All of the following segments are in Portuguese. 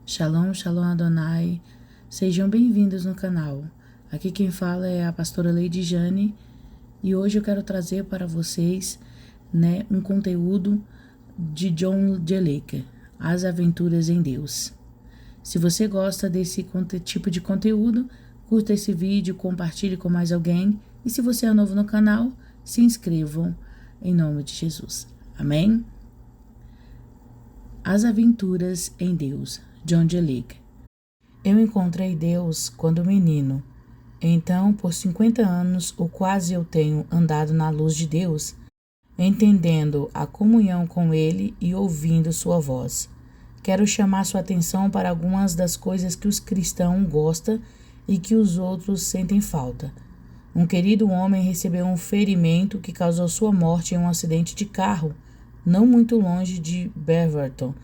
Shalom, Shalom Adonai, sejam bem-vindos no canal. Aqui quem fala é a pastora Lady Jane e hoje eu quero trazer para vocês um conteúdo de John G. Lake, As Aventuras em Deus. Se você gosta desse tipo de conteúdo, curta esse vídeo, compartilhe com mais alguém e se você é novo no canal, se inscrevam em nome de Jesus. Amém? As Aventuras em Deus, John G. Lake. Eu encontrei Deus quando menino. Então, por 50 anos, ou quase eu tenho andado na luz de Deus, entendendo a comunhão com Ele e ouvindo sua voz. Quero chamar sua atenção para algumas das coisas que os cristãos gostam e que os outros sentem falta. Um querido homem recebeu um ferimento que causou sua morte em um acidente de carro, não muito longe de Beaverton.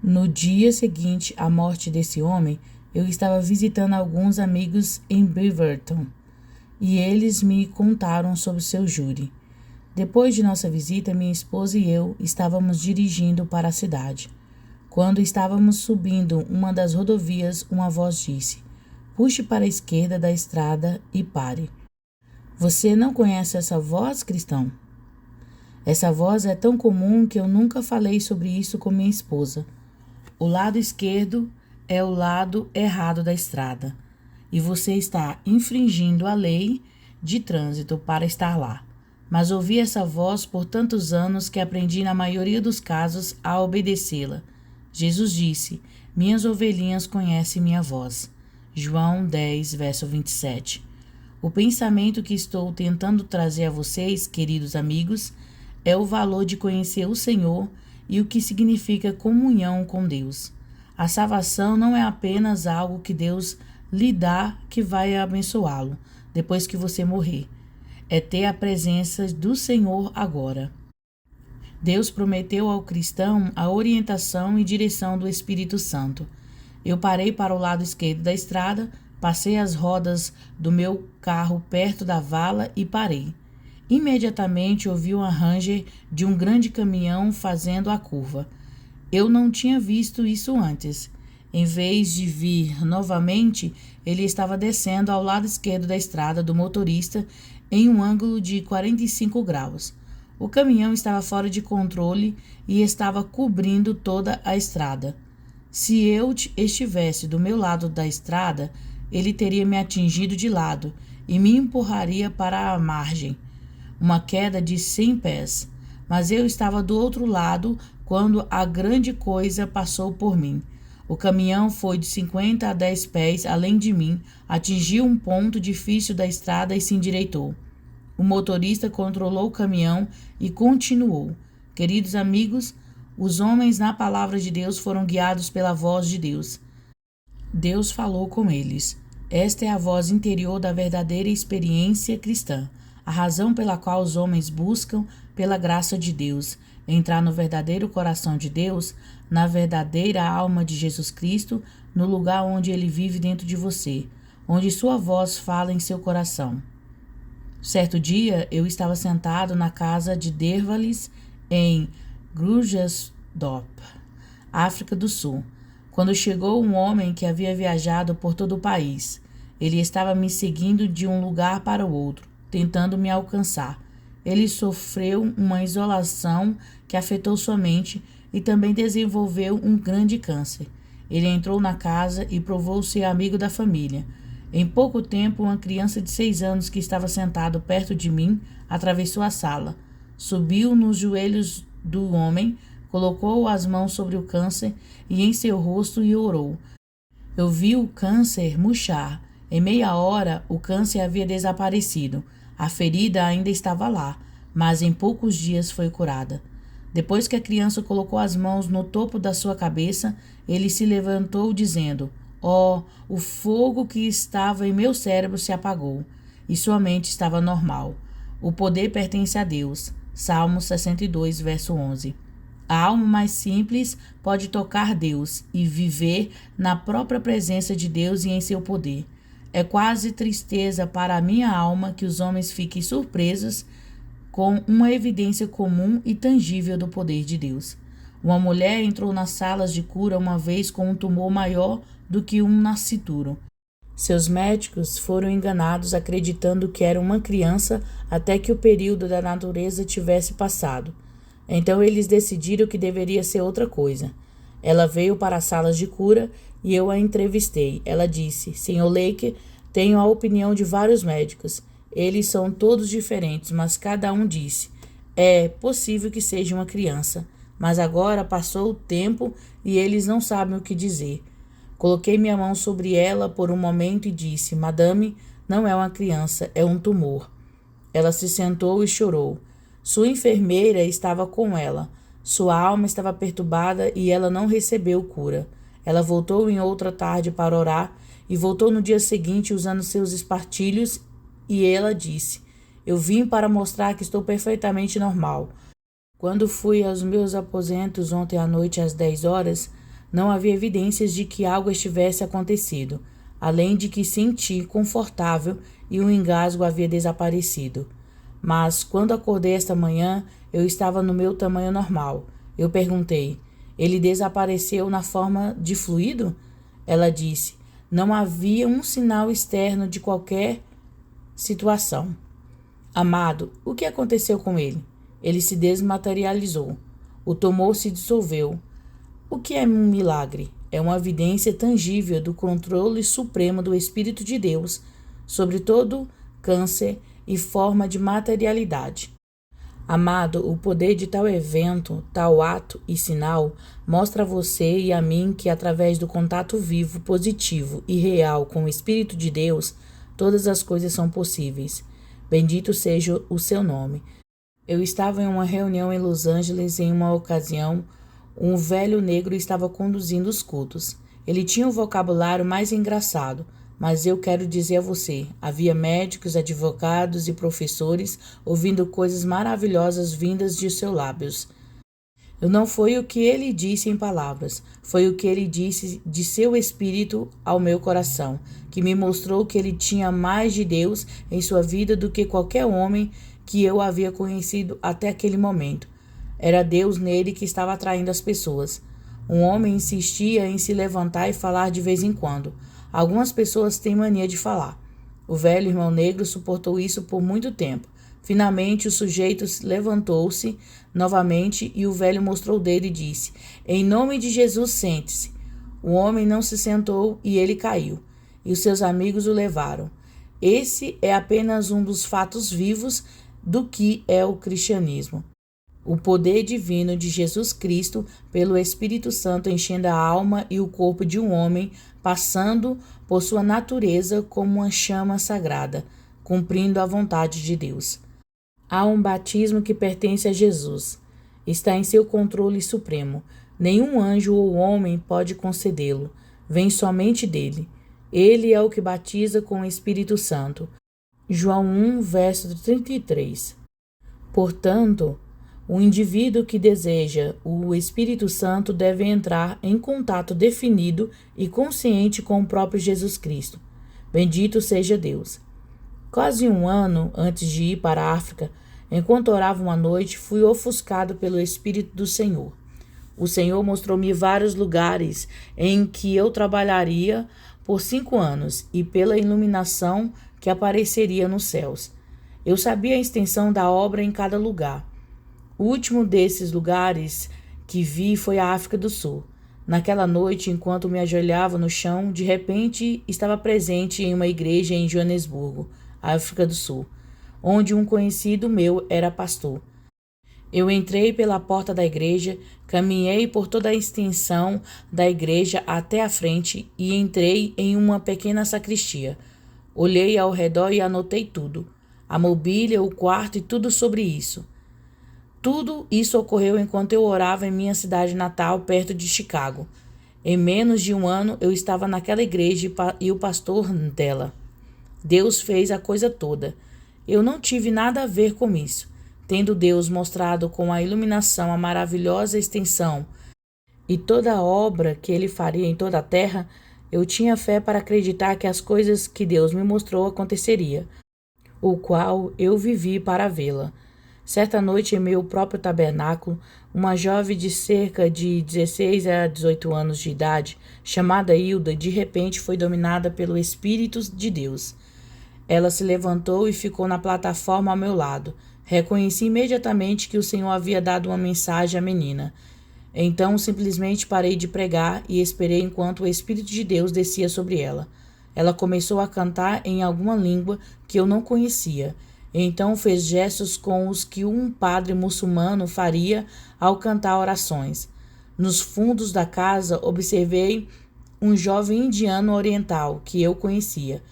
No dia seguinte à morte desse homem, eu estava visitando alguns amigos em Beaverton e eles me contaram sobre seu júri. Depois de nossa visita, minha esposa e eu estávamos dirigindo para a cidade. Quando estávamos subindo uma das rodovias, uma voz disse: "Puxe para a esquerda da estrada e pare." Você não conhece essa voz, cristão? Essa voz é tão comum que eu nunca falei sobre isso com minha esposa. O lado esquerdo é o lado errado da estrada e você está infringindo a lei de trânsito para estar lá. Mas ouvi essa voz por tantos anos que aprendi na maioria dos casos a obedecê-la. Jesus disse: "Minhas ovelhinhas conhecem minha voz." João 10, verso 27. O pensamento que estou tentando trazer a vocês, queridos amigos, é o valor de conhecer o Senhor e o que significa comunhão com Deus. A salvação não é apenas algo que Deus lhe dá que vai abençoá-lo depois que você morrer. É ter a presença do Senhor agora. Deus prometeu ao cristão a orientação e direção do Espírito Santo. Eu parei para o lado esquerdo da estrada, passei as rodas do meu carro perto da vala e parei. Imediatamente ouvi um ranger de um grande caminhão fazendo a curva. Eu não tinha visto isso antes. Em vez de vir novamente, ele estava descendo ao lado esquerdo da estrada do motorista em um ângulo de 45 graus. O caminhão estava fora de controle e estava cobrindo toda a estrada. Se eu estivesse do meu lado da estrada, ele teria me atingido de lado e me empurraria para a margem. Uma queda de 100 pés, mas eu estava do outro lado quando a grande coisa passou por mim. O caminhão foi de 50 a 10 pés além de mim, atingiu um ponto difícil da estrada e se endireitou. O motorista controlou o caminhão e continuou. Queridos amigos, os homens na palavra de Deus foram guiados pela voz de Deus. Deus falou com eles. Esta é a voz interior da verdadeira experiência cristã. A razão pela qual os homens buscam, pela graça de Deus, entrar no verdadeiro coração de Deus, na verdadeira alma de Jesus Cristo, no lugar onde Ele vive dentro de você, onde sua voz fala em seu coração. Certo dia, eu estava sentado na casa de Dervalis, em Krugersdorp, África do Sul, quando chegou um homem que havia viajado por todo o país. Ele estava me seguindo de um lugar para o outro, tentando me alcançar. Ele sofreu uma isolação que afetou sua mente e também desenvolveu um grande câncer. Ele entrou na casa e provou ser amigo da família. Em pouco tempo, uma criança de 6 anos que estava sentado perto de mim atravessou a sala, subiu nos joelhos do homem, colocou as mãos sobre o câncer e em seu rosto e orou. Eu vi o câncer murchar. Em meia hora, o câncer havia desaparecido. A ferida ainda estava lá, mas em poucos dias foi curada. Depois que a criança colocou as mãos no topo da sua cabeça, ele se levantou dizendo: "Oh, o fogo que estava em meu cérebro se apagou, e sua mente estava normal. O poder pertence a Deus." Salmo 62, verso 11. A alma mais simples pode tocar Deus e viver na própria presença de Deus e em seu poder. É quase tristeza para a minha alma que os homens fiquem surpresos com uma evidência comum e tangível do poder de Deus. Uma mulher entrou nas salas de cura uma vez com um tumor maior do que um nascituro. Seus médicos foram enganados acreditando que era uma criança até que o período da natureza tivesse passado. Então eles decidiram que deveria ser outra coisa. Ela veio para as salas de cura e eu a entrevistei. Ela disse: Sr. Lake, tenho a opinião de vários médicos. Eles são todos diferentes, mas cada um disse: é possível que seja uma criança, mas agora passou o tempo e eles não sabem o que dizer. Coloquei minha mão sobre ela por um momento e disse: Madame, não é uma criança, é um tumor. Ela se sentou e chorou. Sua enfermeira estava com ela. Sua alma estava perturbada e ela não recebeu cura. Ela voltou em outra tarde para orar e voltou no dia seguinte usando seus espartilhos e ela disse: Eu vim para mostrar que estou perfeitamente normal. Quando fui aos meus aposentos ontem à noite às 10 horas, não havia evidências de que algo estivesse acontecido, além de que senti confortável e o engasgo havia desaparecido. Mas, quando acordei esta manhã, eu estava no meu tamanho normal. Eu perguntei: ele desapareceu na forma de fluido? Ela disse: não havia um sinal externo de qualquer situação. Amado, o que aconteceu com ele? Ele se desmaterializou. O tumor se dissolveu. O que é um milagre? É uma evidência tangível do controle supremo do Espírito de Deus sobre todo câncer e forma de materialidade. Amado, o poder de tal evento, tal ato e sinal mostra a você e a mim que, através do contato vivo, positivo e real com o Espírito de Deus, todas as coisas são possíveis. Bendito seja o seu nome. Eu estava em uma reunião em Los Angeles em uma ocasião. Um velho negro estava conduzindo os cultos. Ele tinha um vocabulário mais engraçado, mas eu quero dizer a você, havia médicos, advogados e professores ouvindo coisas maravilhosas vindas de seus lábios. Não foi o que ele disse em palavras, foi o que ele disse de seu espírito ao meu coração, que me mostrou que ele tinha mais de Deus em sua vida do que qualquer homem que eu havia conhecido até aquele momento. Era Deus nele que estava atraindo as pessoas. Um homem insistia em se levantar e falar de vez em quando. Algumas pessoas têm mania de falar. O velho irmão negro suportou isso por muito tempo. Finalmente o sujeito levantou-se novamente e o velho mostrou o dedo e disse: em nome de Jesus, sente-se. O homem não se sentou e ele caiu, e os seus amigos o levaram. Esse é apenas um dos fatos vivos do que é o cristianismo. O poder divino de Jesus Cristo pelo Espírito Santo enchendo a alma e o corpo de um homem, passando por sua natureza como uma chama sagrada, cumprindo a vontade de Deus. Há um batismo que pertence a Jesus. Está em seu controle supremo. Nenhum anjo ou homem pode concedê-lo. Vem somente dele. Ele é o que batiza com o Espírito Santo. João 1, verso 33. Portanto, o indivíduo que deseja o Espírito Santo deve entrar em contato definido e consciente com o próprio Jesus Cristo. Bendito seja Deus. Quase um ano antes de ir para a África, enquanto orava uma noite, fui ofuscado pelo Espírito do Senhor. O Senhor mostrou-me vários lugares em que eu trabalharia por 5 anos e pela iluminação que apareceria nos céus. Eu sabia a extensão da obra em cada lugar. O último desses lugares que vi foi a África do Sul. Naquela noite, enquanto me ajoelhava no chão, de repente estava presente em uma igreja em Joanesburgo, África do Sul, onde um conhecido meu era pastor. Eu entrei pela porta da igreja, caminhei por toda a extensão da igreja até a frente e entrei em uma pequena sacristia. Olhei ao redor e anotei tudo, a mobília, o quarto e tudo sobre isso. Tudo isso ocorreu enquanto eu orava em minha cidade natal, perto de Chicago. Em menos de um ano, eu estava naquela igreja e o pastor dela. Deus fez a coisa toda. Eu não tive nada a ver com isso. Tendo Deus mostrado com a iluminação a maravilhosa extensão e toda a obra que ele faria em toda a terra, eu tinha fé para acreditar que as coisas que Deus me mostrou aconteceria, o qual eu vivi para vê-la. Certa noite, em meu próprio tabernáculo, uma jovem de cerca de 16 a 18 anos de idade, chamada Hilda, de repente foi dominada pelo Espírito de Deus. Ela se levantou e ficou na plataforma ao meu lado. Reconheci imediatamente que o Senhor havia dado uma mensagem à menina. Então simplesmente parei de pregar e esperei enquanto o Espírito de Deus descia sobre ela. Ela começou a cantar em alguma língua que eu não conhecia. Então fez gestos com os que um padre muçulmano faria ao cantar orações. Nos fundos da casa observei um jovem indiano oriental que eu conhecia.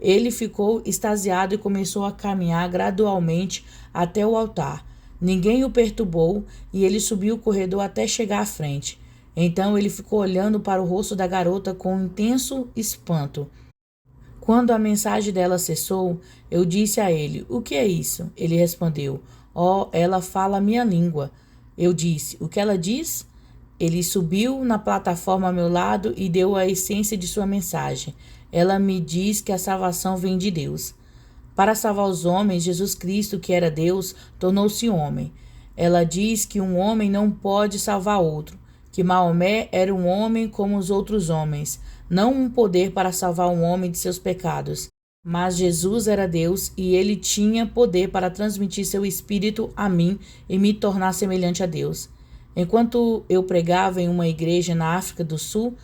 Ele ficou extasiado e começou a caminhar gradualmente até o altar. Ninguém o perturbou e ele subiu o corredor até chegar à frente. Então ele ficou olhando para o rosto da garota com um intenso espanto. Quando a mensagem dela cessou, eu disse a ele: "O que é isso?" Ele respondeu: "Oh, ela fala a minha língua." Eu disse: "O que ela diz?" Ele subiu na plataforma ao meu lado e deu a essência de sua mensagem. Ela me diz que a salvação vem de Deus. Para salvar os homens, Jesus Cristo, que era Deus, tornou-se homem. Ela diz que um homem não pode salvar outro, que Maomé era um homem como os outros homens, não um poder para salvar um homem de seus pecados. Mas Jesus era Deus e ele tinha poder para transmitir seu espírito a mim e me tornar semelhante a Deus. Enquanto eu pregava em uma igreja na África do Sul,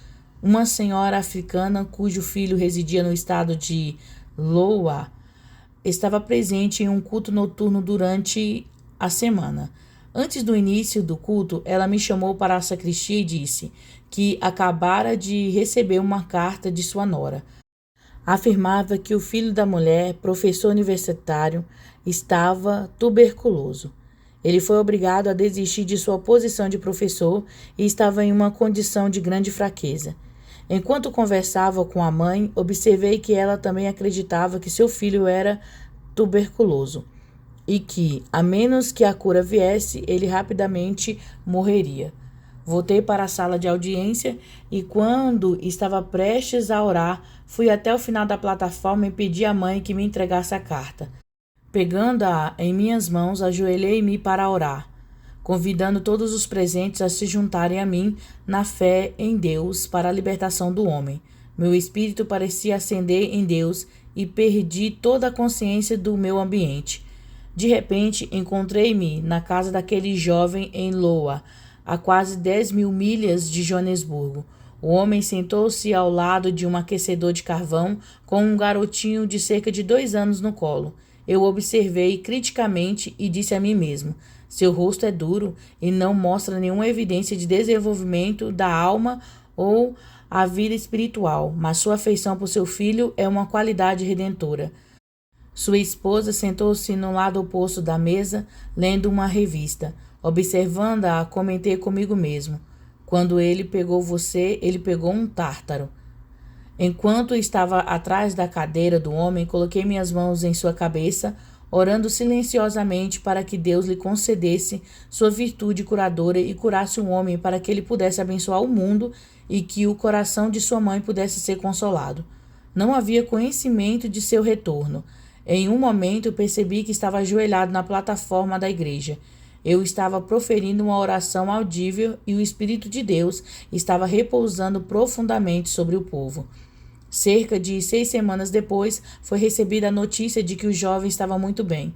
uma senhora africana cujo filho residia no estado de Iowa estava presente em um culto noturno durante a semana. Antes do início do culto, ela me chamou para a sacristia e disse que acabara de receber uma carta de sua nora. Afirmava que o filho da mulher, professor universitário, estava tuberculoso. Ele foi obrigado a desistir de sua posição de professor e estava em uma condição de grande fraqueza. Enquanto conversava com a mãe, observei que ela também acreditava que seu filho era tuberculoso e que, a menos que a cura viesse, ele rapidamente morreria. Voltei para a sala de audiência e, quando estava prestes a orar, fui até o final da plataforma e pedi à mãe que me entregasse a carta. Pegando-a em minhas mãos, ajoelhei-me para orar, convidando todos os presentes a se juntarem a mim na fé em Deus para a libertação do homem. Meu espírito parecia ascender em Deus e perdi toda a consciência do meu ambiente. De repente, encontrei-me na casa daquele jovem em Iowa, a quase 10.000 milhas de Joanesburgo. O homem sentou-se ao lado de um aquecedor de carvão com um garotinho de cerca de 2 anos no colo. Eu observei criticamente e disse a mim mesmo: seu rosto é duro e não mostra nenhuma evidência de desenvolvimento da alma ou a vida espiritual, mas sua afeição por seu filho é uma qualidade redentora. Sua esposa sentou-se no lado oposto da mesa, lendo uma revista. Observando-a, comentei comigo mesmo: quando ele pegou você, ele pegou um tártaro. Enquanto estava atrás da cadeira do homem, coloquei minhas mãos em sua cabeça, orando silenciosamente para que Deus lhe concedesse sua virtude curadora e curasse o homem para que ele pudesse abençoar o mundo e que o coração de sua mãe pudesse ser consolado. Não havia conhecimento de seu retorno. Em um momento percebi que estava ajoelhado na plataforma da igreja. Eu estava proferindo uma oração audível e o Espírito de Deus estava repousando profundamente sobre o povo. Cerca de 6 semanas depois, foi recebida a notícia de que o jovem estava muito bem.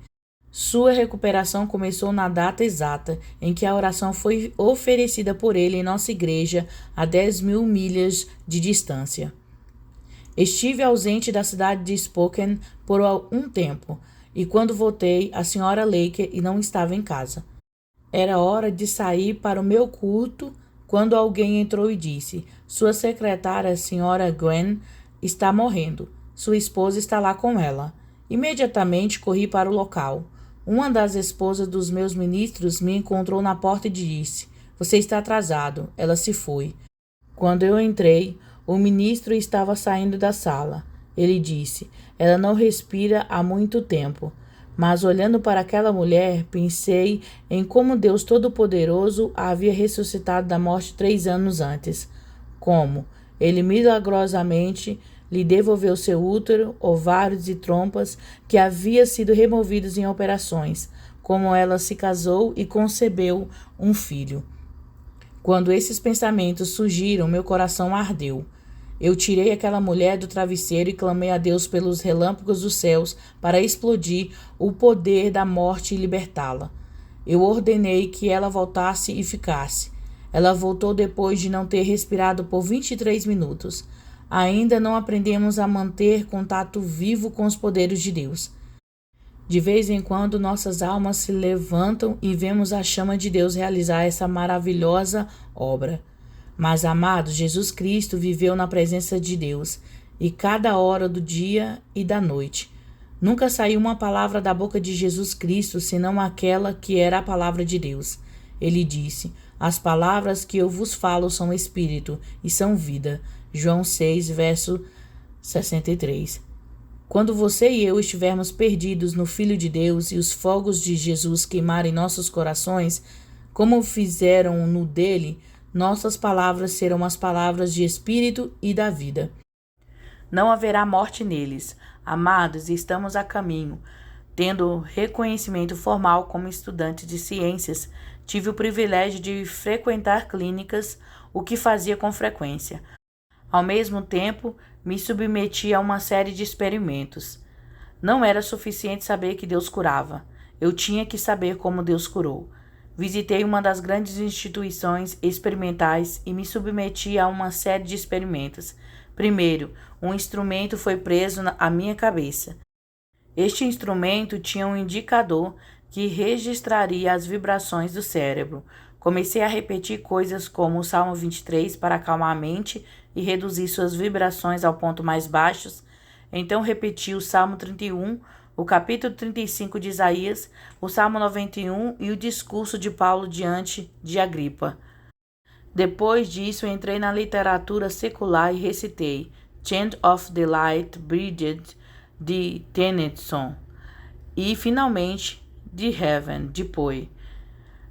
Sua recuperação começou na data exata em que a oração foi oferecida por ele em nossa igreja a 10.000 milhas de distância. Estive ausente da cidade de Spokane por um tempo, e quando voltei, a senhora Laker não estava em casa. Era hora de sair para o meu culto quando alguém entrou e disse: sua secretária, a senhora Gwen, está morrendo. Sua esposa está lá com ela. Imediatamente corri para o local. Uma das esposas dos meus ministros me encontrou na porta e disse: você está atrasado. Ela se foi. Quando eu entrei, o ministro estava saindo da sala. Ele disse: ela não respira há muito tempo. Mas olhando para aquela mulher, pensei em como Deus Todo-Poderoso a havia ressuscitado da morte 3 anos antes. Como ele milagrosamente lhe devolveu seu útero, ovários e trompas que havia sido removidos em operações. como ela se casou e concebeu um filho. Quando esses pensamentos surgiram, meu coração ardeu. Eu tirei aquela mulher do travesseiro e clamei a Deus pelos relâmpagos dos céus para explodir o poder da morte e libertá-la. Eu ordenei que ela voltasse e ficasse. Ela voltou depois de não ter respirado por 23 minutos. Ainda não aprendemos a manter contato vivo com os poderes de Deus. De vez em quando, nossas almas se levantam e vemos a chama de Deus realizar essa maravilhosa obra. Mas, amados, Jesus Cristo viveu na presença de Deus, e cada hora do dia e da noite. Nunca saiu uma palavra da boca de Jesus Cristo, senão aquela que era a palavra de Deus. Ele disse: as palavras que eu vos falo são espírito e são vida. João 6, verso 63. Quando você e eu estivermos perdidos no Filho de Deus e os fogos de Jesus queimarem nossos corações, como fizeram no dele, nossas palavras serão as palavras de espírito e da vida. Não haverá morte neles. Amados, estamos a caminho. Tendo reconhecimento formal como estudante de ciências, tive o privilégio de frequentar clínicas, o que fazia com frequência. Ao mesmo tempo, me submeti a uma série de experimentos. Não era suficiente saber que Deus curava. Eu tinha que saber como Deus curou. Visitei uma das grandes instituições experimentais e me submeti a uma série de experimentos. Primeiro, um instrumento foi preso à minha cabeça. Este instrumento tinha um indicador que registraria as vibrações do cérebro. Comecei a repetir coisas como o Salmo 23 para acalmar a mente e reduzir suas vibrações ao ponto mais baixos. Então repeti o Salmo 31, o capítulo 35 de Isaías, o Salmo 91 e o discurso de Paulo diante de Agripa. Depois disso, entrei na literatura secular e recitei Chant of the Light Bridget, de Tennyson, e, finalmente, de Heaven, de Poe.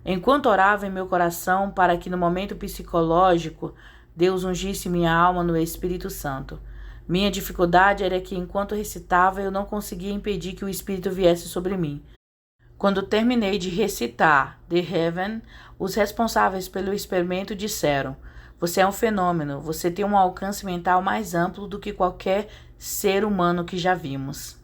Enquanto orava em meu coração para que no momento psicológico Deus ungisse minha alma no Espírito Santo. Minha dificuldade era que, enquanto recitava, eu não conseguia impedir que o Espírito viesse sobre mim. Quando terminei de recitar The Heaven, os responsáveis pelo experimento disseram: você é um fenômeno, você tem um alcance mental mais amplo do que qualquer ser humano que já vimos.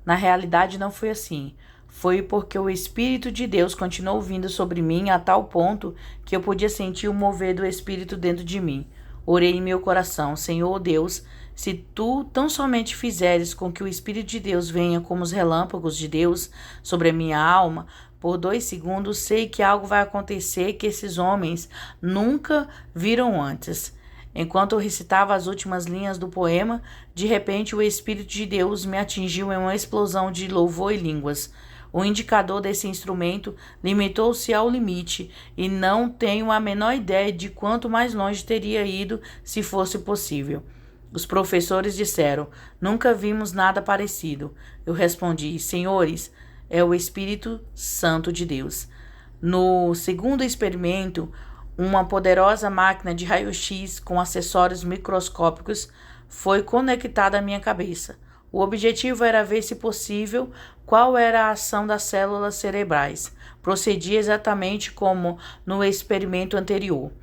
Na realidade, não foi assim. Foi porque o Espírito de Deus continuou vindo sobre mim a tal ponto que eu podia sentir o mover do Espírito dentro de mim. Orei em meu coração: Senhor Deus, se tu tão somente fizeres com que o Espírito de Deus venha como os relâmpagos de Deus sobre a minha alma, por 2 segundos sei que algo vai acontecer que esses homens nunca viram antes. Enquanto eu recitava as últimas linhas do poema, de repente o Espírito de Deus me atingiu em uma explosão de louvor e línguas. O indicador desse instrumento limitou-se ao limite e não tenho a menor ideia de quanto mais longe teria ido se fosse possível. Os professores disseram: nunca vimos nada parecido. Eu respondi: senhores, é o Espírito Santo de Deus. No segundo experimento, uma poderosa máquina de raio-x com acessórios microscópicos foi conectada à minha cabeça. O objetivo era ver, se possível, qual era a ação das células cerebrais. Procedi exatamente como no experimento anterior.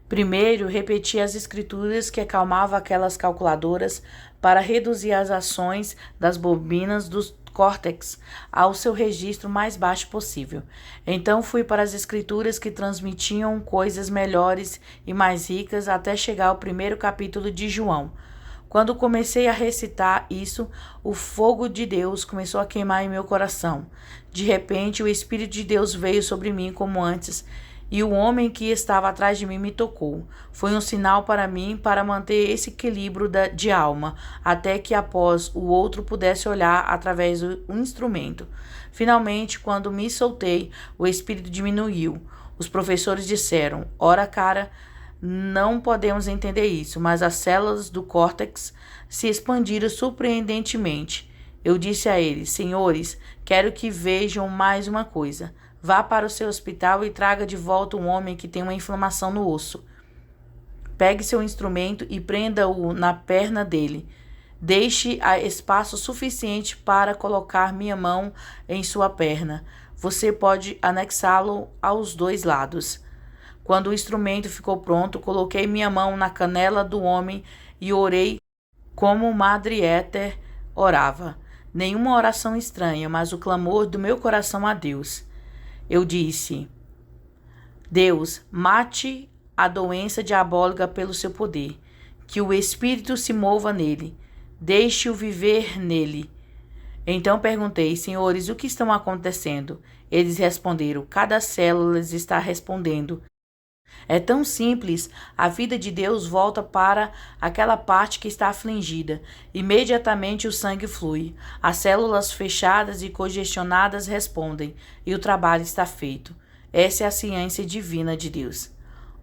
Primeiro, repeti as escrituras que acalmavam aquelas calculadoras para reduzir as ações das bobinas do córtex ao seu registro mais baixo possível. Então fui para as escrituras que transmitiam coisas melhores e mais ricas até chegar ao primeiro capítulo de João. Quando comecei a recitar isso, o fogo de Deus começou a queimar em meu coração. De repente, o Espírito de Deus veio sobre mim como antes, e o homem que estava atrás de mim me tocou. Foi um sinal para mim para manter esse equilíbrio de alma, até que após o outro pudesse olhar através do instrumento. Finalmente, quando me soltei, o espírito diminuiu. Os professores disseram: ora, cara, não podemos entender isso, mas as células do córtex se expandiram surpreendentemente. Eu disse a eles: senhores, quero que vejam mais uma coisa. Vá para o seu hospital e traga de volta um homem que tem uma inflamação no osso. Pegue seu instrumento e prenda-o na perna dele. Deixe espaço suficiente para colocar minha mão em sua perna. você pode anexá-lo aos dois lados. Quando o instrumento ficou pronto, coloquei minha mão na canela do homem e orei como Madre Éter orava. Nenhuma oração estranha, mas o clamor do meu coração a Deus. Eu disse: Deus, mate a doença diabólica pelo seu poder. Que o Espírito se mova nele. Deixe-o viver nele. Então perguntei: Senhores, o que está acontecendo? Eles responderam: cada célula está respondendo. É tão simples, a vida de Deus volta para aquela parte que está afligida. Imediatamente o sangue flui. As células fechadas e congestionadas respondem, e o trabalho está feito. Essa é a ciência divina de Deus.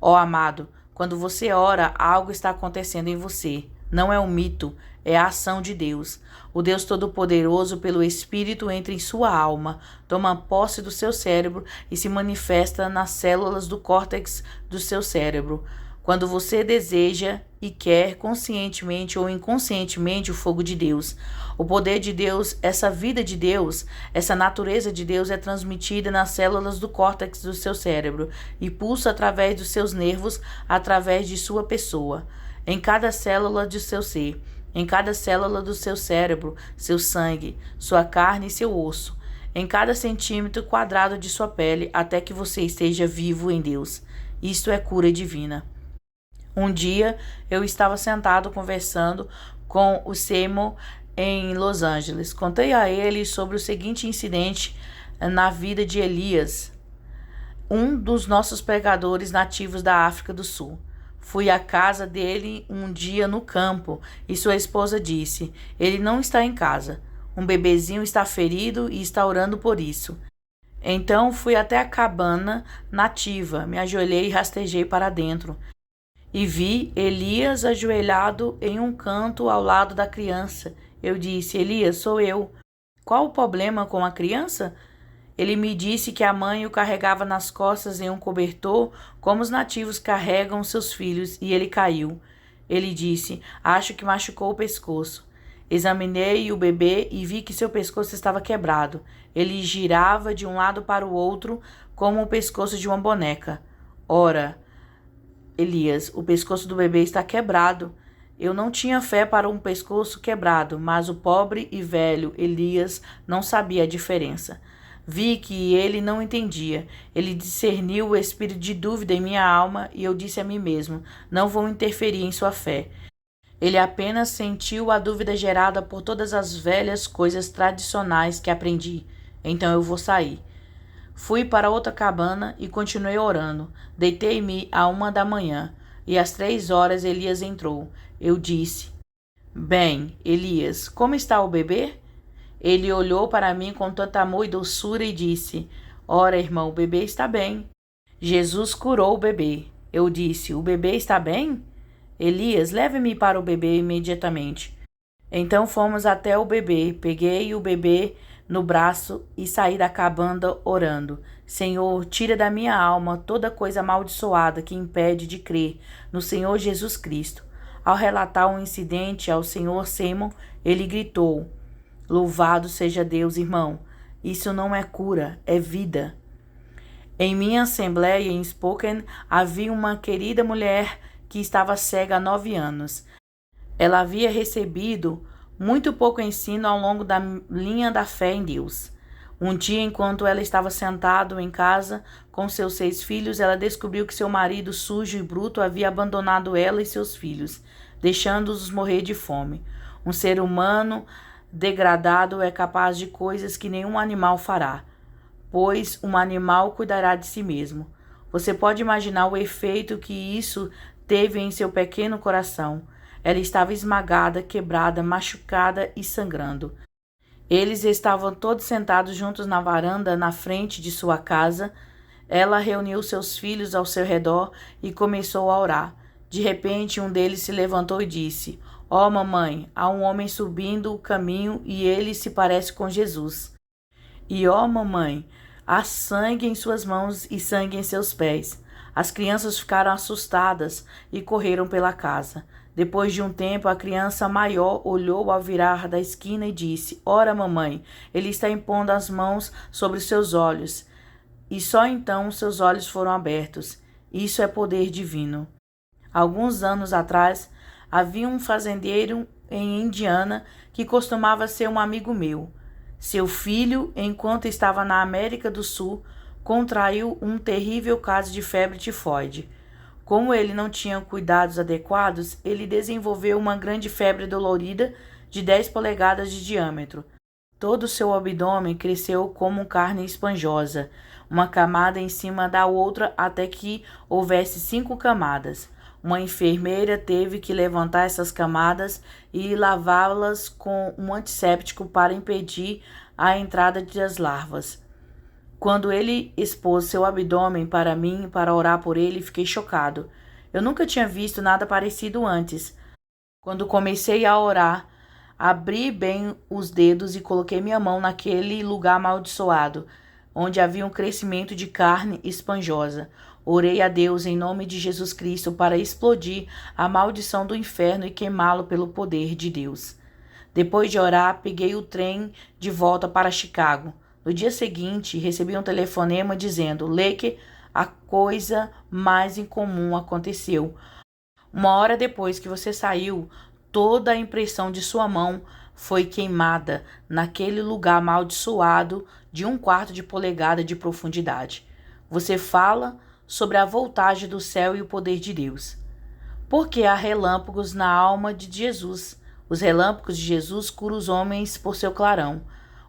Ó amado, quando você ora, algo está acontecendo em você. Não é um mito, é a ação de Deus. O Deus Todo-Poderoso, pelo Espírito, entra em sua alma, toma posse do seu cérebro e se manifesta nas células do córtex do seu cérebro. Quando você deseja e quer, conscientemente ou inconscientemente, o fogo de Deus, o poder de Deus, essa vida de Deus, essa natureza de Deus é transmitida nas células do córtex do seu cérebro e pulsa através dos seus nervos, através de sua pessoa, em cada célula de seu ser, em cada célula do seu cérebro, seu sangue, sua carne e seu osso, em cada centímetro quadrado de sua pele, até que você esteja vivo em Deus. Isto é cura divina. Um dia, eu estava sentado conversando com o Seymour em Los Angeles. Contei a ele sobre o seguinte incidente na vida de Elias, um dos nossos pregadores nativos da África do Sul. Fui à casa dele um dia no campo e sua esposa disse: ele não está em casa. Um bebezinho está ferido e está orando por isso. Então fui até a cabana nativa, me ajoelhei e rastejei para dentro. E vi Elias ajoelhado em um canto ao lado da criança. Eu disse: Elias, sou eu. Qual o problema com a criança? Ele me disse que a mãe o carregava nas costas em um cobertor, como os nativos carregam seus filhos, e ele caiu. Ele disse: acho que machucou o pescoço. Examinei o bebê e vi que seu pescoço estava quebrado. Ele girava de um lado para o outro, como o pescoço de uma boneca. Ora, Elias, o pescoço do bebê está quebrado. Eu não tinha fé para um pescoço quebrado, mas o pobre e velho Elias não sabia a diferença. Vi que ele não entendia. Ele discerniu o espírito de dúvida em minha alma e eu disse a mim mesmo: não vou interferir em sua fé. Ele apenas sentiu a dúvida gerada por todas as velhas coisas tradicionais que aprendi. Então eu vou sair. Fui para outra cabana e continuei orando. Deitei-me à 1 da manhã e às 3 horas Elias entrou. Eu disse: bem, Elias, como está o bebê? Ele olhou para mim com tanto amor e doçura e disse: ora, irmão, o bebê está bem. Jesus curou o bebê. Eu disse: o bebê está bem? Elias, leve-me para o bebê imediatamente. Então fomos até o bebê, peguei o bebê no braço e saí da cabana orando: Senhor, tira da minha alma toda coisa amaldiçoada que impede de crer no Senhor Jesus Cristo. Ao relatar um incidente ao Senhor Seymour, ele gritou: louvado seja Deus, irmão. Isso não é cura, é vida. Em minha assembleia em Spokane havia uma querida mulher que estava cega há 9 anos. Ela havia recebido muito pouco ensino ao longo da linha da fé em Deus. Um dia, enquanto ela estava sentada em casa com seus 6 filhos, ela descobriu que seu marido sujo e bruto havia abandonado ela e seus filhos, deixando-os morrer de fome. Um ser humano degradado é capaz de coisas que nenhum animal fará, pois um animal cuidará de si mesmo. Você pode imaginar o efeito que isso teve em seu pequeno coração. Ela estava esmagada, quebrada, machucada e sangrando. Eles estavam todos sentados juntos na varanda na frente de sua casa. Ela reuniu seus filhos ao seu redor e começou a orar. De repente, um deles se levantou e disse: ó, mamãe, há um homem subindo o caminho e ele se parece com Jesus. E ó, mamãe, há sangue em suas mãos e sangue em seus pés. As crianças ficaram assustadas e correram pela casa. Depois de um tempo, a criança maior olhou ao virar da esquina e disse: Ora, mamãe, ele está impondo as mãos sobre seus olhos. E só então seus olhos foram abertos. Isso é poder divino. Alguns anos atrás, havia um fazendeiro em Indiana que costumava ser um amigo meu. Seu filho, enquanto estava na América do Sul, contraiu um terrível caso de febre tifoide. Como ele não tinha cuidados adequados, ele desenvolveu uma grande febre dolorida de 10 polegadas de diâmetro. Todo o seu abdômen cresceu como carne esponjosa, uma camada em cima da outra até que houvesse 5 camadas. Uma enfermeira teve que levantar essas camadas e lavá-las com um antisséptico para impedir a entrada das larvas. Quando ele expôs seu abdômen para mim para orar por ele, fiquei chocado. Eu nunca tinha visto nada parecido antes. Quando comecei a orar, abri bem os dedos e coloquei minha mão naquele lugar amaldiçoado, onde havia um crescimento de carne esponjosa. Orei a Deus em nome de Jesus Cristo para explodir a maldição do inferno e queimá-lo pelo poder de Deus. Depois de orar, peguei o trem de volta para Chicago. No dia seguinte, recebi um telefonema dizendo: Leke, a coisa mais incomum aconteceu. 1 hora depois que você saiu, toda a impressão de sua mão foi queimada naquele lugar amaldiçoado de 1/4 de polegada de profundidade. Você fala sobre a voltagem do céu e o poder de Deus. Porque há relâmpagos na alma de Jesus. Os relâmpagos de Jesus curam os homens por seu clarão.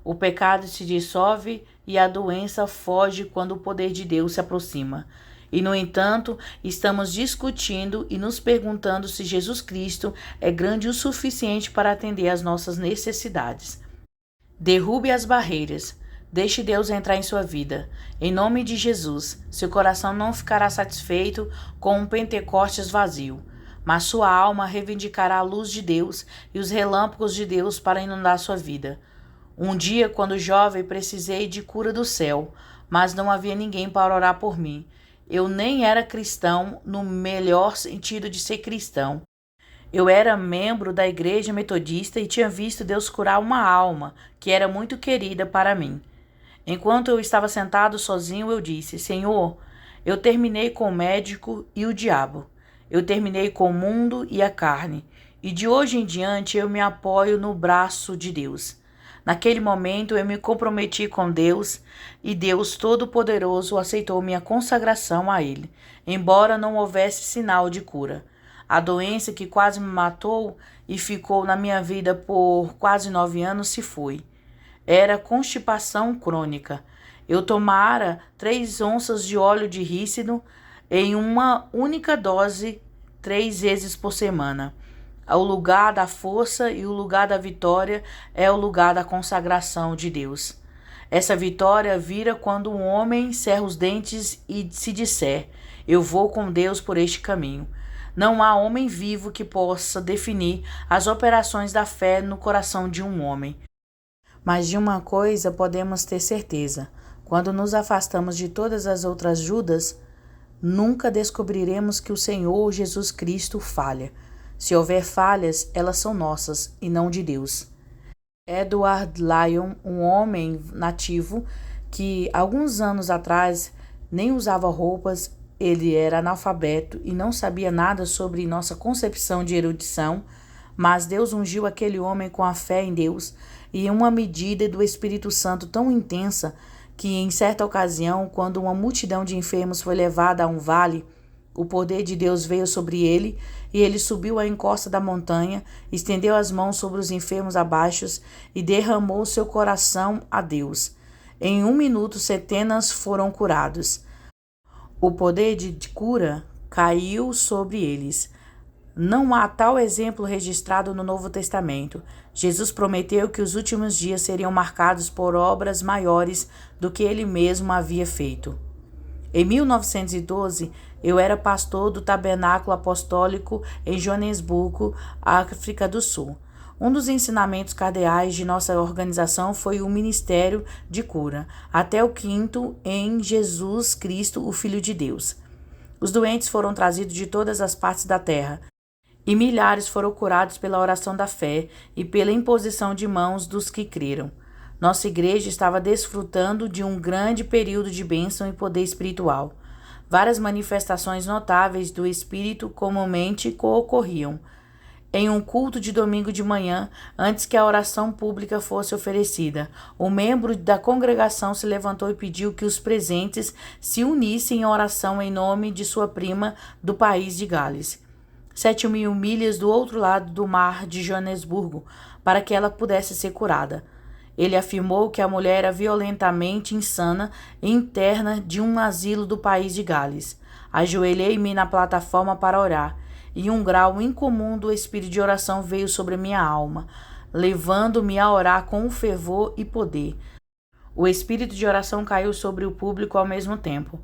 O pecado se dissolve e a doença foge quando o poder de Deus se aproxima. E, no entanto, estamos discutindo e nos perguntando se Jesus Cristo é grande o suficiente para atender às nossas necessidades. Derrube as barreiras. Deixe Deus entrar em sua vida. Em nome de Jesus, seu coração não ficará satisfeito com um Pentecostes vazio, mas sua alma reivindicará a luz de Deus e os relâmpagos de Deus para inundar sua vida. Um dia, quando jovem, precisei de cura do céu, mas não havia ninguém para orar por mim. Eu nem era cristão no melhor sentido de ser cristão. Eu era membro da igreja metodista e tinha visto Deus curar uma alma que era muito querida para mim. Enquanto eu estava sentado sozinho, eu disse: Senhor, eu terminei com o médico e o diabo. Eu terminei com o mundo e a carne. E de hoje em diante eu me apoio no braço de Deus. Naquele momento eu me comprometi com Deus e Deus Todo-Poderoso aceitou minha consagração a Ele, embora não houvesse sinal de cura. A doença que quase me matou e ficou na minha vida por quase 9 anos se foi. Era constipação crônica. Eu tomara 3 onças de óleo de rícino em uma única dose 3 vezes por semana. O lugar da força e o lugar da vitória é o lugar da consagração de Deus. Essa vitória vira quando um homem cerra os dentes e se disser: eu vou com Deus por este caminho. Não há homem vivo que possa definir as operações da fé no coração de um homem. Mas de uma coisa podemos ter certeza: quando nos afastamos de todas as outras ajudas, nunca descobriremos que o Senhor Jesus Cristo falha. Se houver falhas, elas são nossas e não de Deus. Edward Lyon, um homem nativo que alguns anos atrás nem usava roupas, ele era analfabeto e não sabia nada sobre nossa concepção de erudição, mas Deus ungiu aquele homem com a fé em Deus e uma medida do Espírito Santo tão intensa que, em certa ocasião, quando uma multidão de enfermos foi levada a um vale, o poder de Deus veio sobre ele e ele subiu à encosta da montanha, estendeu as mãos sobre os enfermos abaixo e derramou seu coração a Deus. Em 1 minuto, centenas foram curados. O poder de cura caiu sobre eles. Não há tal exemplo registrado no Novo Testamento. Jesus prometeu que os últimos dias seriam marcados por obras maiores do que ele mesmo havia feito. Em 1912, eu era pastor do Tabernáculo Apostólico em Joanesburgo, África do Sul. Um dos ensinamentos cardeais de nossa organização foi o ministério de cura, até o 5º em Jesus Cristo, o Filho de Deus. Os doentes foram trazidos de todas as partes da terra. e milhares foram curados pela oração da fé e pela imposição de mãos dos que creram. Nossa igreja estava desfrutando de um grande período de bênção e poder espiritual. Várias manifestações notáveis do Espírito comumente ocorriam. Em um culto de domingo de manhã, antes que a oração pública fosse oferecida, um membro da congregação se levantou e pediu que os presentes se unissem em oração em nome de sua prima do país de Gales, 7.000 milhas do outro lado do mar de Joanesburgo, para que ela pudesse ser curada. Ele afirmou que a mulher era violentamente insana e interna de um asilo do país de Gales. Ajoelhei-me na plataforma para orar, e um grau incomum do espírito de oração veio sobre minha alma, levando-me a orar com fervor e poder. O espírito de oração caiu sobre o público ao mesmo tempo.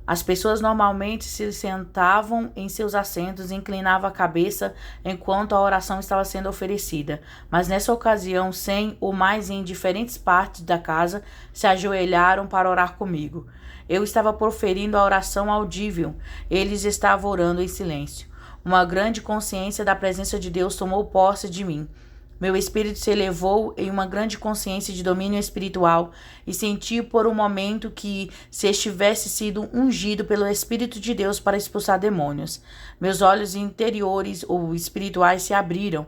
As pessoas normalmente se sentavam em seus assentos e inclinavam a cabeça enquanto a oração estava sendo oferecida, mas nessa ocasião, 100 ou mais em diferentes partes da casa se ajoelharam para orar comigo. Eu estava proferindo a oração audível, eles estavam orando em silêncio. Uma grande consciência da presença de Deus tomou posse de mim. Meu espírito se elevou em uma grande consciência de domínio espiritual e senti por um momento que se estivesse sido ungido pelo Espírito de Deus para expulsar demônios. Meus olhos interiores ou espirituais se abriram.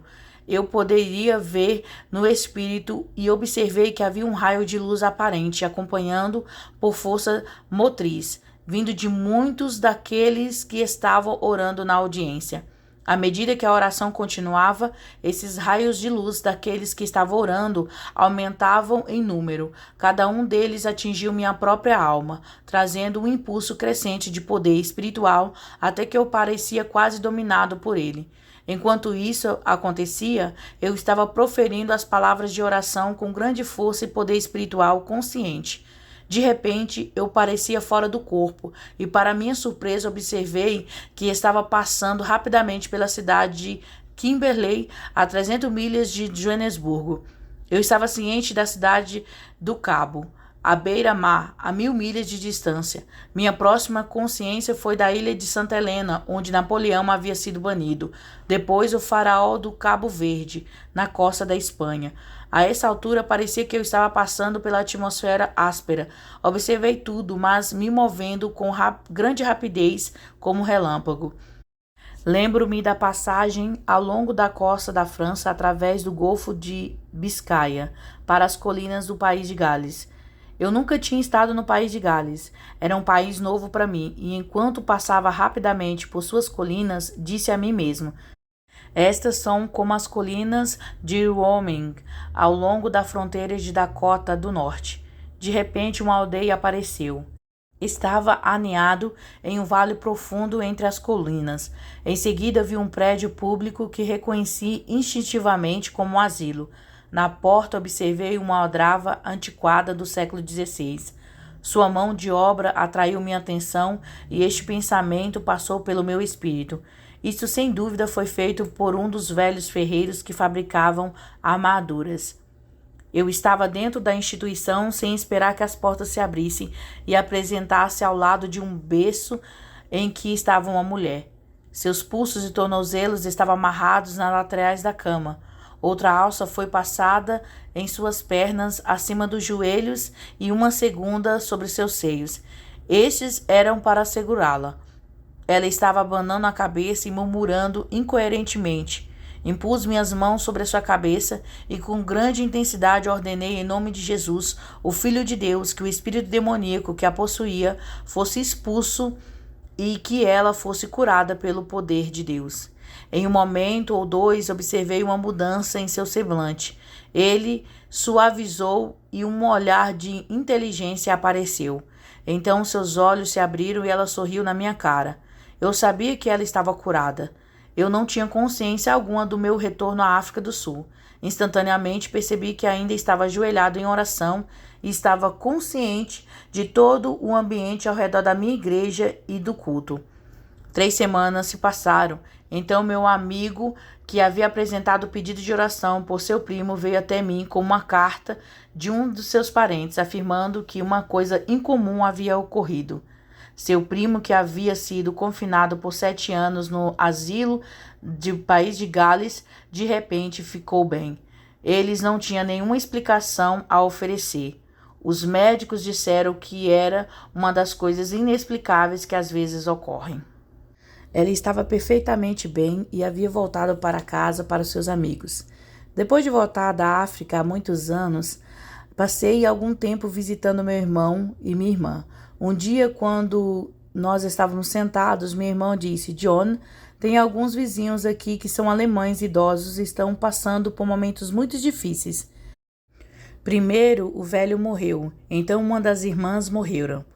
Eu poderia ver no espírito e observei que havia um raio de luz aparente, acompanhando por força motriz, vindo de muitos daqueles que estavam orando na audiência. À medida que a oração continuava, esses raios de luz daqueles que estavam orando aumentavam em número. Cada um deles atingiu minha própria alma, trazendo um impulso crescente de poder espiritual até que eu parecia quase dominado por ele. Enquanto isso acontecia, eu estava proferindo as palavras de oração com grande força e poder espiritual consciente. De repente, eu parecia fora do corpo e, para minha surpresa, observei que estava passando rapidamente pela cidade de Kimberley, a 300 milhas de Joanesburgo. Eu estava ciente da cidade do Cabo, à beira-mar, a 1.000 milhas de distância. Minha próxima consciência foi da ilha de Santa Helena, onde Napoleão havia sido banido. Depois, o faraó do Cabo Verde, na costa da Espanha. A essa altura, parecia que eu estava passando pela atmosfera áspera. Observei tudo, mas me movendo com grande rapidez, como um relâmpago. Lembro-me da passagem ao longo da costa da França, através do Golfo de Biscaia, para as colinas do país de Gales. Eu nunca tinha estado no país de Gales. Era um país novo para mim, e enquanto passava rapidamente por suas colinas, disse a mim mesmo: estas são como as colinas de Wyoming, ao longo da fronteira de Dakota do Norte. De repente, uma aldeia apareceu. Estava aninhado em um vale profundo entre as colinas. Em seguida, vi um prédio público que reconheci instintivamente como um asilo. Na porta, observei uma aldrava antiquada do século XVI. Sua mão de obra atraiu minha atenção e este pensamento passou pelo meu espírito. Isso, sem dúvida, foi feito por um dos velhos ferreiros que fabricavam armaduras. Eu estava dentro da instituição sem esperar que as portas se abrissem e apresentasse ao lado de um berço em que estava uma mulher. Seus pulsos e tornozelos estavam amarrados nas laterais da cama. Outra alça foi passada em suas pernas acima dos joelhos e uma segunda sobre seus seios. Estes eram para segurá-la. Ela estava abanando a cabeça e murmurando incoerentemente. Impus minhas mãos sobre a sua cabeça e com grande intensidade ordenei em nome de Jesus, o Filho de Deus, que o espírito demoníaco que a possuía fosse expulso e que ela fosse curada pelo poder de Deus. Em um momento ou dois observei uma mudança em seu semblante. Ele suavizou e um olhar de inteligência apareceu. Então seus olhos se abriram e ela sorriu na minha cara. Eu sabia que ela estava curada. Eu não tinha consciência alguma do meu retorno à África do Sul. Instantaneamente percebi que ainda estava ajoelhado em oração e estava consciente de todo o ambiente ao redor da minha igreja e do culto. 3 semanas se passaram. Então meu amigo, que havia apresentado o pedido de oração por seu primo, veio até mim com uma carta de um dos seus parentes, afirmando que uma coisa incomum havia ocorrido. Seu primo, que havia sido confinado por 7 anos no asilo do país de Gales, de repente ficou bem. Eles não tinham nenhuma explicação a oferecer. Os médicos disseram que era uma das coisas inexplicáveis que às vezes ocorrem. Ela estava perfeitamente bem e havia voltado para casa para os seus amigos. Depois de voltar da África há muitos anos, passei algum tempo visitando meu irmão e minha irmã. Um dia, quando nós estávamos sentados, minha irmã disse: John, tem alguns vizinhos aqui que são alemães idosos e estão passando por momentos muito difíceis. Primeiro, o velho morreu, então uma das irmãs morreram.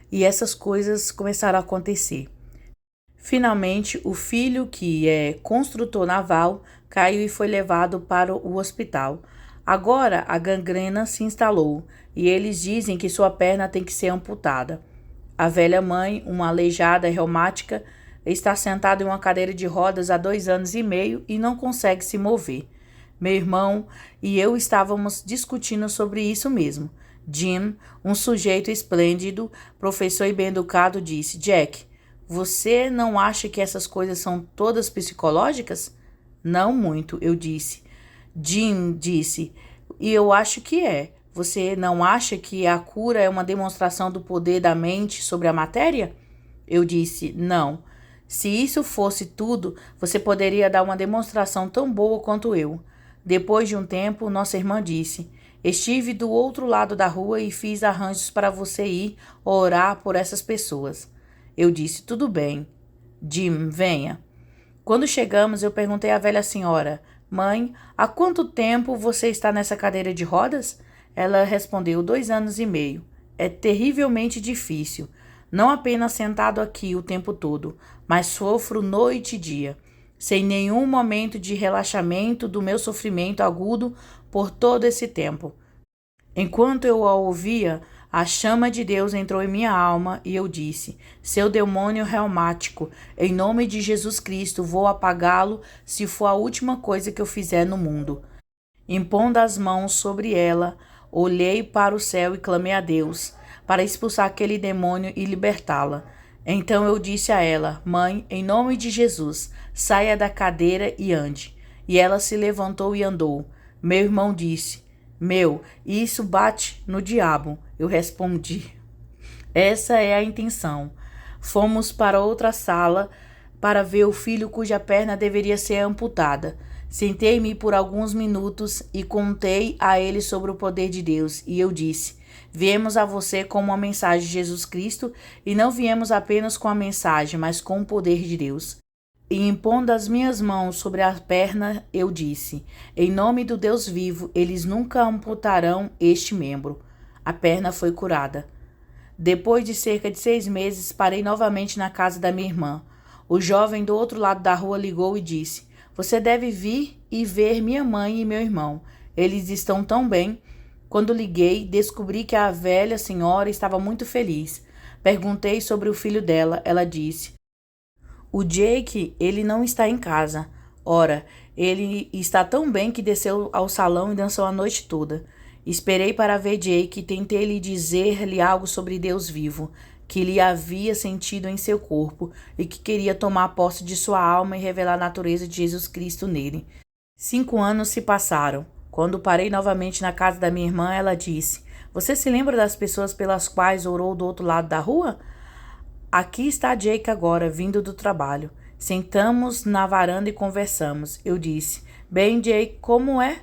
E essas coisas começaram a acontecer. Finalmente, o filho, que é construtor naval, caiu e foi levado para o hospital. Agora a gangrena se instalou e eles dizem que sua perna tem que ser amputada. A velha mãe, uma aleijada reumática, está sentada em uma cadeira de rodas há 2 anos e meio e não consegue se mover. Meu irmão e eu estávamos discutindo sobre isso mesmo. Jim, um sujeito esplêndido, professor e bem-educado, disse: Jack, você não acha que essas coisas são todas psicológicas? Não muito, eu disse. Jim disse: e eu acho que é. Você não acha que a cura é uma demonstração do poder da mente sobre a matéria? Eu disse: não. Se isso fosse tudo, você poderia dar uma demonstração tão boa quanto eu. Depois de um tempo, nossa irmã disse: estive do outro lado da rua e fiz arranjos para você ir orar por essas pessoas. Eu disse: tudo bem. Jim, venha. Quando chegamos, eu perguntei à velha senhora: mãe, há quanto tempo você está nessa cadeira de rodas? Ela respondeu: 2 anos e meio. É terrivelmente difícil. Não apenas sentado aqui o tempo todo, mas sofro noite e dia, sem nenhum momento de relaxamento do meu sofrimento agudo por todo esse tempo. Enquanto eu a ouvia, a chama de Deus entrou em minha alma e eu disse: seu demônio reumático, em nome de Jesus Cristo, vou apagá-lo se for a última coisa que eu fizer no mundo. Impondo as mãos sobre ela, olhei para o céu e clamei a Deus para expulsar aquele demônio e libertá-la. Então eu disse a ela: mãe, em nome de Jesus, saia da cadeira e ande. E ela se levantou e andou. Meu irmão disse: isso bate no diabo. Eu respondi: essa é a intenção. Fomos para outra sala para ver o filho cuja perna deveria ser amputada. Sentei-me por alguns minutos e contei a ele sobre o poder de Deus. E eu disse: viemos a você com uma mensagem de Jesus Cristo e não viemos apenas com a mensagem, mas com o poder de Deus. E impondo as minhas mãos sobre a perna, eu disse: em nome do Deus vivo, eles nunca amputarão este membro. A perna foi curada. Depois de cerca de 6 meses, parei novamente na casa da minha irmã. O jovem do outro lado da rua ligou e disse: você deve vir e ver minha mãe e meu irmão. Eles estão tão bem. Quando liguei, descobri que a velha senhora estava muito feliz. Perguntei sobre o filho dela. Ela disse: o Jake, ele não está em casa. Ora, ele está tão bem que desceu ao salão e dançou a noite toda. Esperei para ver Jake e tentei lhe dizer-lhe algo sobre Deus vivo, que lhe havia sentido em seu corpo e que queria tomar posse de sua alma e revelar a natureza de Jesus Cristo nele. 5 anos se passaram. Quando parei novamente na casa da minha irmã, ela disse: você se lembra das pessoas pelas quais orou do outro lado da rua? Aqui está Jake agora, vindo do trabalho. Sentamos na varanda e conversamos. Eu disse: bem, Jake, como é?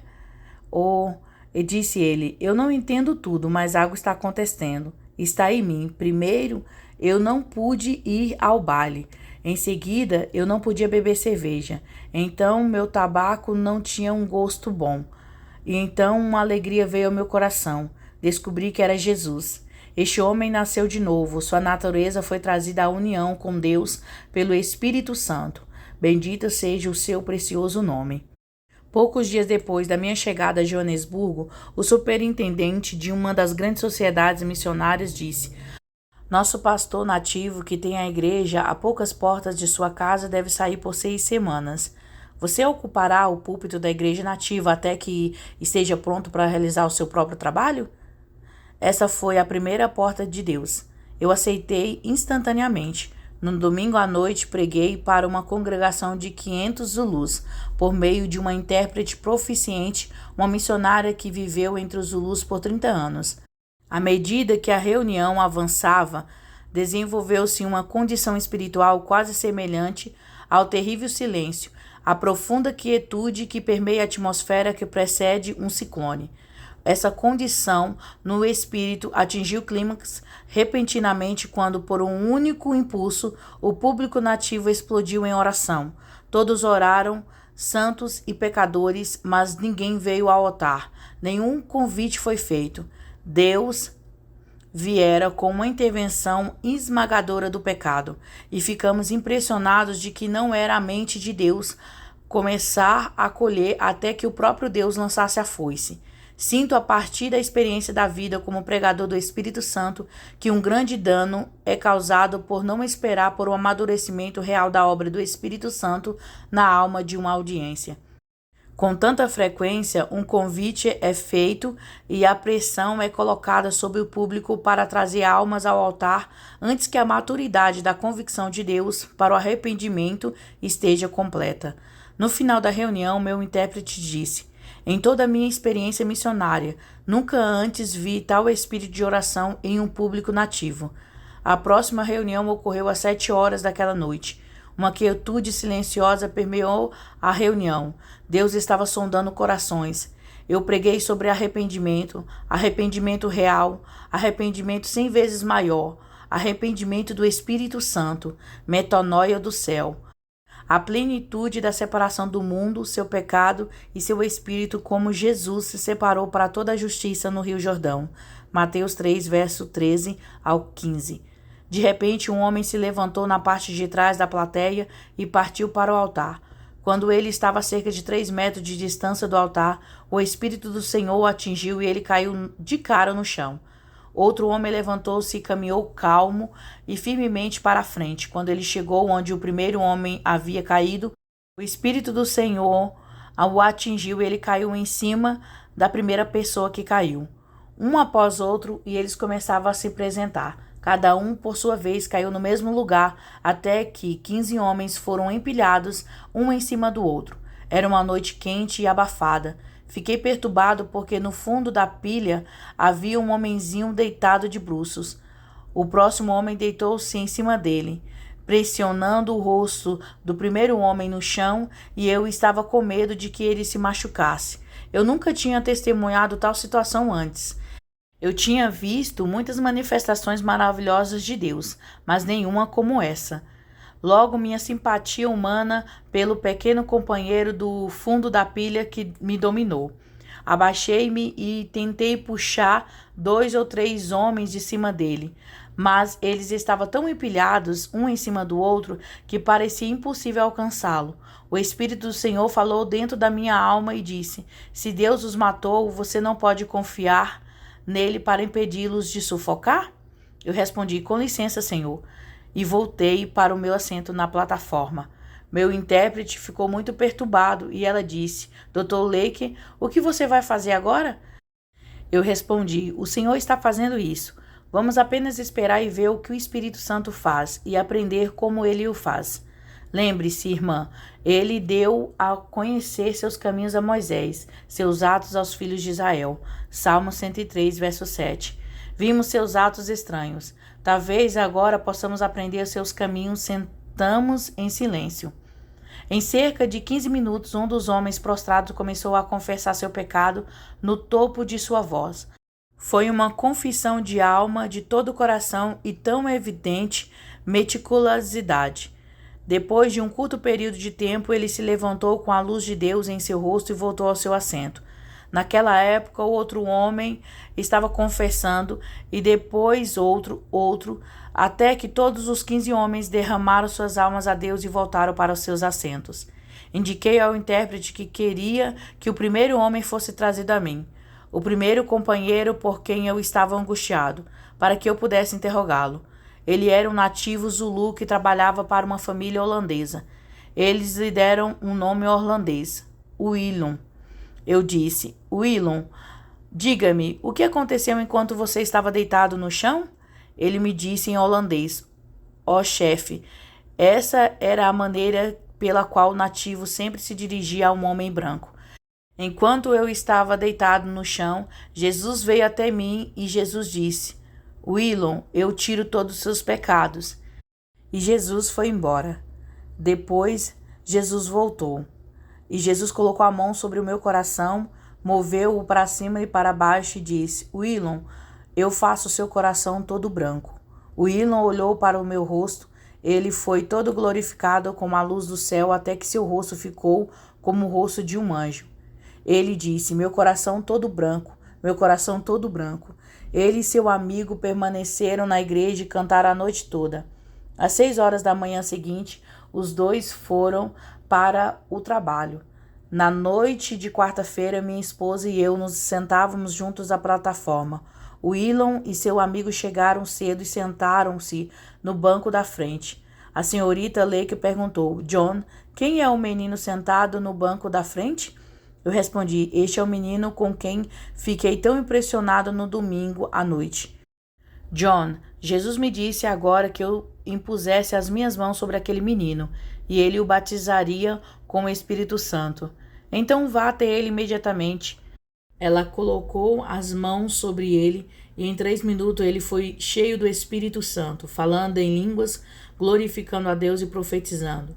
E disse ele: eu não entendo tudo, mas algo está acontecendo. Está em mim. Primeiro, eu não pude ir ao baile. Em seguida, eu não podia beber cerveja. Então, meu tabaco não tinha um gosto bom. E então, uma alegria veio ao meu coração. Descobri que era Jesus. Este homem nasceu de novo. Sua natureza foi trazida à união com Deus pelo Espírito Santo. Bendito seja o seu precioso nome. Poucos dias depois da minha chegada a Joanesburgo, o superintendente de uma das grandes sociedades missionárias disse: nosso pastor nativo, que tem a igreja a poucas portas de sua casa, deve sair por 6 semanas. Você ocupará o púlpito da igreja nativa até que esteja pronto para realizar o seu próprio trabalho? Essa foi a primeira porta de Deus. Eu aceitei instantaneamente. No domingo à noite, preguei para uma congregação de 500 Zulus, por meio de uma intérprete proficiente, uma missionária que viveu entre os Zulus por 30 anos. À medida que a reunião avançava, desenvolveu-se uma condição espiritual quase semelhante ao terrível silêncio, à profunda quietude que permeia a atmosfera que precede um ciclone. Essa condição no espírito atingiu o clímax repentinamente quando, por um único impulso, o público nativo explodiu em oração. Todos oraram, santos e pecadores, mas ninguém veio ao altar. Nenhum convite foi feito. Deus viera com uma intervenção esmagadora do pecado, e ficamos impressionados de que não era a mente de Deus começar a colher até que o próprio Deus lançasse a foice. Sinto a partir da experiência da vida como pregador do Espírito Santo que um grande dano é causado por não esperar por um amadurecimento real da obra do Espírito Santo na alma de uma audiência. Com tanta frequência, um convite é feito e a pressão é colocada sobre o público para trazer almas ao altar antes que a maturidade da convicção de Deus para o arrependimento esteja completa. No final da reunião, meu intérprete disse: em toda a minha experiência missionária, nunca antes vi tal espírito de oração em um público nativo. A próxima reunião ocorreu às 7 horas daquela noite. Uma quietude silenciosa permeou a reunião. Deus estava sondando corações. Eu preguei sobre arrependimento, arrependimento real, arrependimento 100 vezes maior, arrependimento do Espírito Santo, metanoia do céu. A plenitude da separação do mundo, seu pecado e seu espírito, como Jesus se separou para toda a justiça no Rio Jordão. Mateus 3, verso 13 ao 15. De repente, um homem se levantou na parte de trás da plateia e partiu para o altar. Quando ele estava a cerca de 3 metros de distância do altar, o Espírito do Senhor o atingiu e ele caiu de cara no chão. Outro homem levantou-se e caminhou calmo e firmemente para a frente. Quando ele chegou onde o primeiro homem havia caído, o Espírito do Senhor o atingiu e ele caiu em cima da primeira pessoa que caiu. Um após outro, e eles começavam a se apresentar. Cada um, por sua vez, caiu no mesmo lugar, até que 15 homens foram empilhados, um em cima do outro. Era uma noite quente e abafada. Fiquei perturbado porque no fundo da pilha havia um homenzinho deitado de bruços. O próximo homem deitou-se em cima dele, pressionando o rosto do primeiro homem no chão, e eu estava com medo de que ele se machucasse. Eu nunca tinha testemunhado tal situação antes. Eu tinha visto muitas manifestações maravilhosas de Deus, mas nenhuma como essa. Logo, minha simpatia humana pelo pequeno companheiro do fundo da pilha que me dominou. Abaixei-me e tentei puxar 2 ou 3 homens de cima dele, mas eles estavam tão empilhados, um em cima do outro, que parecia impossível alcançá-lo. O Espírito do Senhor falou dentro da minha alma e disse: se Deus os matou, você não pode confiar nele para impedi-los de sufocar? Eu respondi: com licença, Senhor, e voltei para o meu assento na plataforma. Meu intérprete ficou muito perturbado e ela disse: Dr. Lake, o que você vai fazer agora? Eu respondi: o Senhor está fazendo isso. Vamos apenas esperar e ver o que o Espírito Santo faz e aprender como ele o faz. Lembre-se, irmã, ele deu a conhecer seus caminhos a Moisés, seus atos aos filhos de Israel. Salmo 103, verso 7. Vimos seus atos estranhos. Talvez agora possamos aprender seus caminhos. Sentamos em silêncio. Em cerca de 15 minutos, um dos homens prostrados começou a confessar seu pecado no topo de sua voz. Foi uma confissão de alma, de todo o coração e tão evidente meticulosidade. Depois de um curto período de tempo, ele se levantou com a luz de Deus em seu rosto e voltou ao seu assento. Naquela época, outro homem estava confessando, e depois outro, até que todos os 15 homens derramaram suas almas a Deus e voltaram para os seus assentos. Indiquei ao intérprete que queria que o primeiro homem fosse trazido a mim, o primeiro companheiro por quem eu estava angustiado, para que eu pudesse interrogá-lo. Ele era um nativo Zulu que trabalhava para uma família holandesa. Eles lhe deram um nome holandês, Willem. Eu disse: Willem, diga-me, o que aconteceu enquanto você estava deitado no chão? Ele me disse em holandês: "Ó chefe." Essa era a maneira pela qual o nativo sempre se dirigia a um homem branco. Enquanto eu estava deitado no chão, Jesus veio até mim e Jesus disse: "Willon, eu tiro todos os seus pecados." E Jesus foi embora. Depois, Jesus voltou. E Jesus colocou a mão sobre o meu coração, moveu-o para cima e para baixo e disse: "Willon, eu faço o seu coração todo branco." Willon olhou para o meu rosto. Ele foi todo glorificado como a luz do céu, até que seu rosto ficou como o rosto de um anjo. Ele disse: "Meu coração todo branco, meu coração todo branco." Ele e seu amigo permaneceram na igreja e cantaram a noite toda. Às 6 horas da manhã seguinte, os dois foram para o trabalho. Na noite de quarta-feira, minha esposa e eu nos sentávamos juntos à plataforma. O Willon e seu amigo chegaram cedo e sentaram-se no banco da frente. A senhorita Lake perguntou: "John, quem é o menino sentado no banco da frente?" Eu respondi: "Este é o menino com quem fiquei tão impressionado no domingo à noite." "John, Jesus me disse agora que eu impusesse as minhas mãos sobre aquele menino e ele o batizaria com o Espírito Santo. Então vá até ele imediatamente." Ela colocou as mãos sobre ele e em 3 minutos ele foi cheio do Espírito Santo, falando em línguas, glorificando a Deus e profetizando.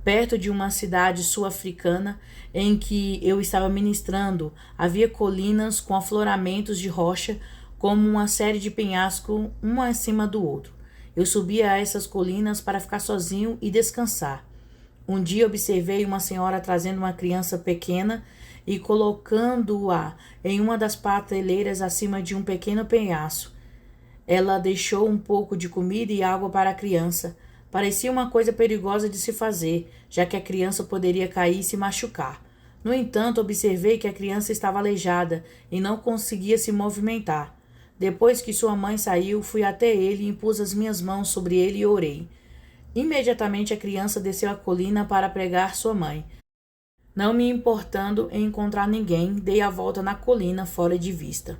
Perto de uma cidade sul-africana em que eu estava ministrando, havia colinas com afloramentos de rocha, como uma série de penhascos, um acima do outro. Eu subia a essas colinas para ficar sozinho e descansar. Um dia observei uma senhora trazendo uma criança pequena e colocando-a em uma das prateleiras acima de um pequeno penhasco. Ela deixou um pouco de comida e água para a criança. Parecia uma coisa perigosa de se fazer, já que a criança poderia cair e se machucar. No entanto, observei que a criança estava aleijada e não conseguia se movimentar. Depois que sua mãe saiu, fui até ele e impus as minhas mãos sobre ele e orei. Imediatamente a criança desceu a colina para pregar sua mãe. Não me importando em encontrar ninguém, dei a volta na colina fora de vista.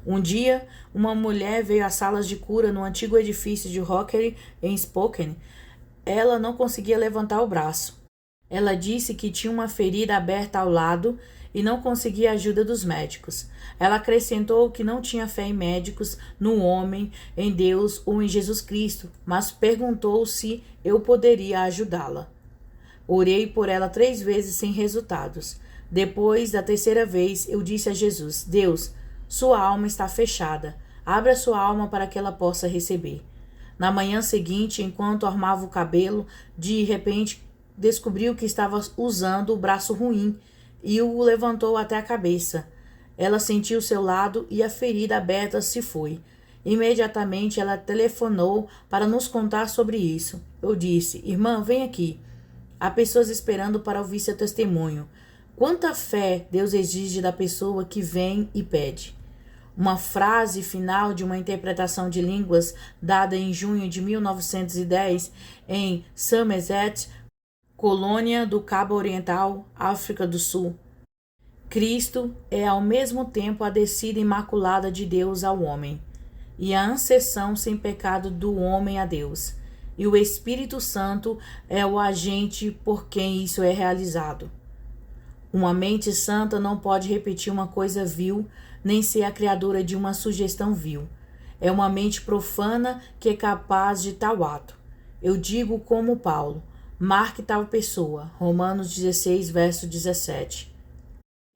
Um dia, uma mulher veio às salas de cura no antigo edifício de Rockery, em Spokane. Ela não conseguia levantar o braço. Ela disse que tinha uma ferida aberta ao lado e não conseguia a ajuda dos médicos. Ela acrescentou que não tinha fé em médicos, no homem, em Deus ou em Jesus Cristo, mas perguntou se eu poderia ajudá-la. Orei por ela 3 vezes sem resultados. Depois da terceira vez, eu disse a Jesus: "Deus, sua alma está fechada. Abra sua alma para que ela possa receber." Na manhã seguinte, enquanto armava o cabelo, de repente descobriu que estava usando o braço ruim e o levantou até a cabeça. Ela sentiu seu lado e a ferida aberta se foi. Imediatamente ela telefonou para nos contar sobre isso. Eu disse: "Irmã, vem aqui. Há pessoas esperando para ouvir seu testemunho." Quanta fé Deus exige da pessoa que vem e pede. Uma frase final de uma interpretação de línguas dada em junho de 1910 em Somerset, colônia do Cabo Oriental, África do Sul. Cristo é ao mesmo tempo a descida imaculada de Deus ao homem e a ascensão sem pecado do homem a Deus. E o Espírito Santo é o agente por quem isso é realizado. Uma mente santa não pode repetir uma coisa vil, nem ser a criadora de uma sugestão vil. É uma mente profana que é capaz de tal ato. Eu digo como Paulo: marque tal pessoa. Romanos 16, verso 17.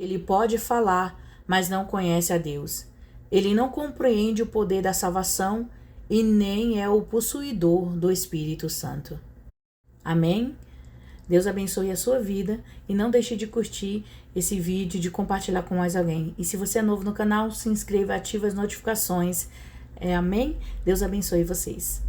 Ele pode falar, mas não conhece a Deus. Ele não compreende o poder da salvação e nem é o possuidor do Espírito Santo. Amém? Deus abençoe a sua vida e não deixe de curtir esse vídeo, de compartilhar com mais alguém. E se você é novo no canal, se inscreva e ative as notificações. Amém? Deus abençoe vocês.